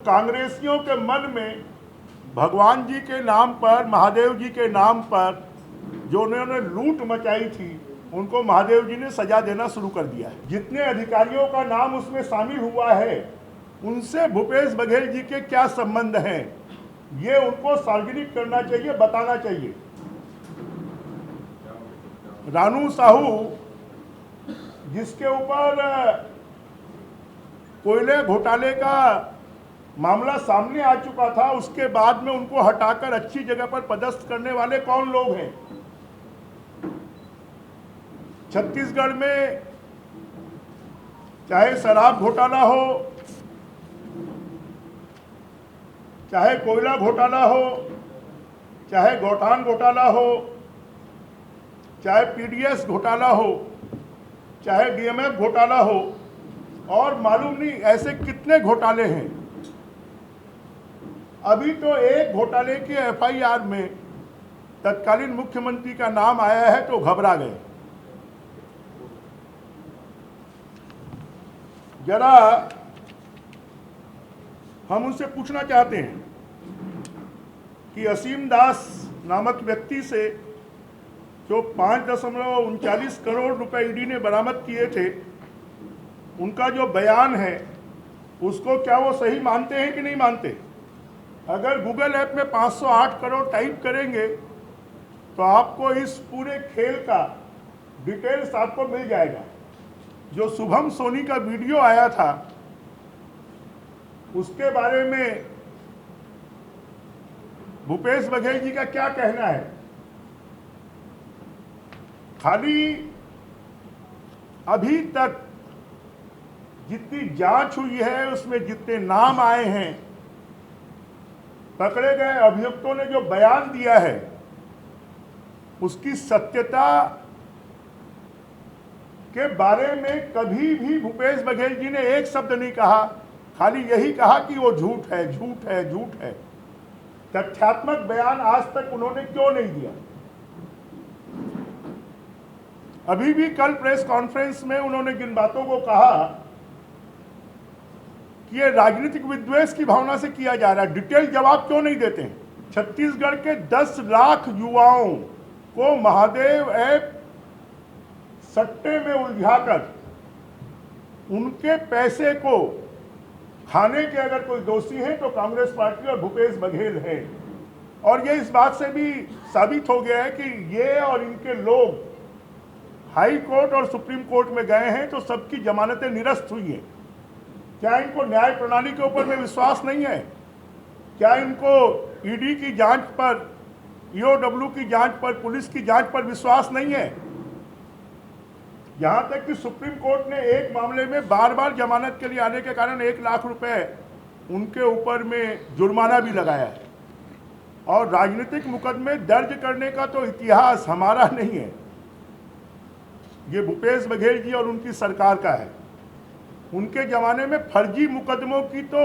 कांग्रेसियों के मन में भगवान जी के नाम पर, महादेव जी के नाम पर जो उन्होंने लूट मचाई थी, उनको महादेव जी ने सजा देना शुरू कर दिया है। जितने अधिकारियों का नाम उसमें शामिल हुआ है, उनसे भूपेश बघेल जी के क्या संबंध हैं, ये उनको सार्वजनिक करना चाहिए, बताना चाहिए। रानू साहू, जिसके ऊपर कोयले घोटाले का मामला सामने आ चुका था, उसके बाद में उनको हटाकर अच्छी जगह पर पदस्थ करने वाले कौन लोग हैं? छत्तीसगढ़ में चाहे शराब घोटाला हो, चाहे कोयला घोटाला हो, चाहे गौठान घोटाला हो, चाहे पीडीएस घोटाला हो, चाहे डीएमएफ घोटाला हो, और मालूम नहीं ऐसे कितने घोटाले हैं। अभी तो एक घोटाले के एफआईआर में तत्कालीन मुख्यमंत्री का नाम आया है तो घबरा गए। जरा हम उनसे पूछना चाहते हैं कि असीम दास नामक व्यक्ति से जो 5.39 करोड़ रुपए ईडी ने बरामद किए थे, उनका जो बयान है उसको क्या वो सही मानते हैं कि नहीं मानते? अगर गूगल ऐप में 508 करोड़ टाइप करेंगे तो आपको इस पूरे खेल का डिटेल्स आपको मिल जाएगा। जो शुभम सोनी का वीडियो आया था, उसके बारे में भूपेश बघेल जी का क्या कहना है? खाली अभी तक जितनी जांच हुई है, उसमें जितने नाम आए हैं, पकड़े गए अभियुक्तों ने जो बयान दिया है, उसकी सत्यता के बारे में कभी भी भूपेश बघेल जी ने एक शब्द नहीं कहा। खाली यही कहा कि वो झूठ है, झूठ है, झूठ है। तथ्यात्मक बयान आज तक उन्होंने क्यों नहीं दिया? अभी भी कल प्रेस कॉन्फ्रेंस में उन्होंने जिन बातों को कहा कि ये राजनीतिक विद्वेष की भावना से किया जा रहा है, डिटेल जवाब क्यों नहीं देते हैं? छत्तीसगढ़ के 10 लाख युवाओं को महादेव ऐप सट्टे में उलझाकर उनके पैसे को खाने के अगर कोई दोषी है तो कांग्रेस पार्टी और भूपेश बघेल है। और ये इस बात से भी साबित हो गया है कि ये और इनके लोग हाई कोर्ट और सुप्रीम कोर्ट में गए हैं तो सबकी जमानतें निरस्त हुई हैं। क्या इनको न्याय प्रणाली के ऊपर में विश्वास नहीं है? क्या इनको ईडी की जांच पर, ईओडब्ल्यू की जांच पर, पुलिस की जांच पर विश्वास नहीं है? यहां तक कि सुप्रीम कोर्ट ने एक मामले में बार बार जमानत के लिए आने के कारण 1 लाख रुपए उनके ऊपर में जुर्माना भी लगाया है। और राजनीतिक मुकदमे दर्ज करने का तो इतिहास हमारा नहीं है, ये भूपेश बघेल जी और उनकी सरकार का है। उनके जमाने में फर्जी मुकदमों की तो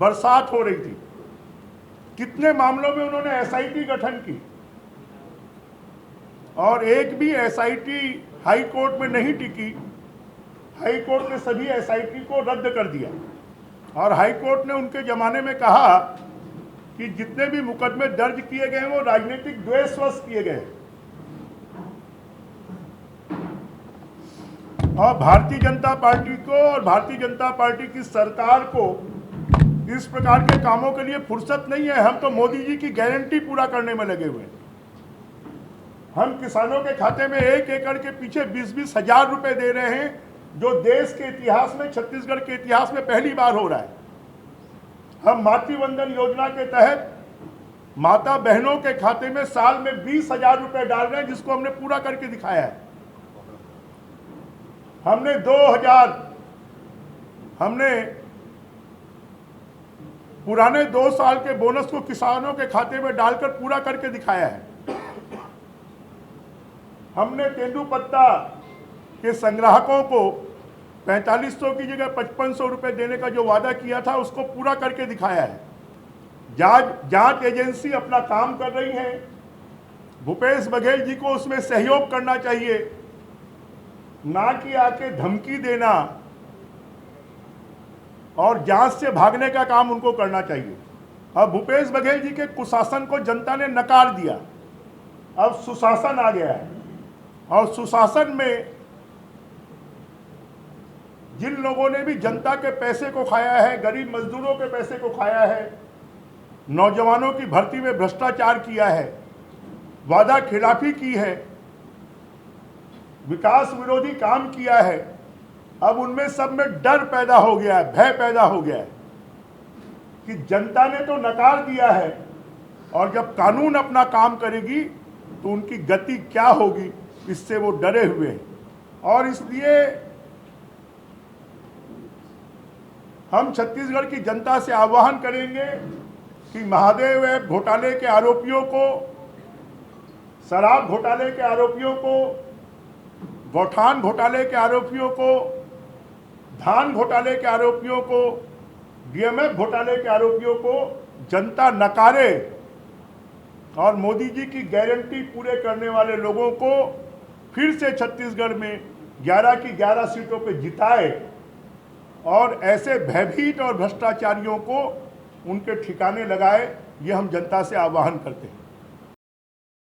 बरसात हो रही थी। कितने मामलों में उन्होंने एसआईटी गठन की, और एक भी एसआईटी हाई कोर्ट में नहीं टिकी। हाई कोर्ट ने सभी एसआईटी को रद्द कर दिया, और हाई कोर्ट ने उनके ज़माने में कहा कि जितने भी मुकदमे दर्ज किए गए हैं वो राजनीतिक द्वेषवश किए गए। और भारतीय जनता पार्टी को और भारतीय जनता पार्टी की सरकार को इस प्रकार के कामों के लिए फुर्सत नहीं है। हम तो मोदी जी की गारंटी पूरा करने में लगे हुए हैं। हम किसानों के खाते में 1 एकड़ के पीछे 20-20 हजार रुपए दे रहे हैं, जो देश के इतिहास में, छत्तीसगढ़ के इतिहास में पहली बार हो रहा है। हम मातृवंदन योजना के तहत माता बहनों के खाते में साल में 20,000 रुपए डाल रहे हैं, जिसको हमने पूरा करके दिखाया है। हमने पुराने 2 साल के बोनस को किसानों के खाते में डालकर पूरा करके दिखाया है। हमने तेंदुपत्ता के संग्राहकों को 4500 की जगह 5500 रुपए देने का जो वादा किया था, उसको पूरा करके दिखाया है। जांच एजेंसी अपना काम कर रही है। भूपेश बघेल जी को उसमें सहयोग करना चाहिए, ना कि आके धमकी देना और जांच से भागने का काम उनको करना चाहिए। अब भूपेश बघेल जी के कुशासन को जनता ने नकार दिया, अब सुशासन आ गया है। और सुशासन में जिन लोगों ने भी जनता के पैसे को खाया है, गरीब मजदूरों के पैसे को खाया है, नौजवानों की भर्ती में भ्रष्टाचार किया है, वादा खिलाफी की है, विकास विरोधी काम किया है, अब उनमें सब में डर पैदा हो गया है, भय पैदा हो गया है कि जनता ने तो नकार दिया है और जब कानून अपना काम करेगी तो उनकी गति क्या होगी, इससे वो डरे हुए हैं। और इसलिए हम छत्तीसगढ़ की जनता से आह्वान करेंगे कि महादेव ऐप घोटाले के आरोपियों को, शराब घोटाले के आरोपियों को, गौठान घोटाले के आरोपियों को, धान घोटाले के आरोपियों को, डीएमएफ घोटाले के आरोपियों को जनता नकारे और मोदी जी की गारंटी पूरे करने वाले लोगों को फिर से छत्तीसगढ़ में 11 की 11 सीटों पर जिताए और ऐसे भयभीत और भ्रष्टाचारियों को उनके ठिकाने लगाए। ये हम जनता से आह्वान करते हैं।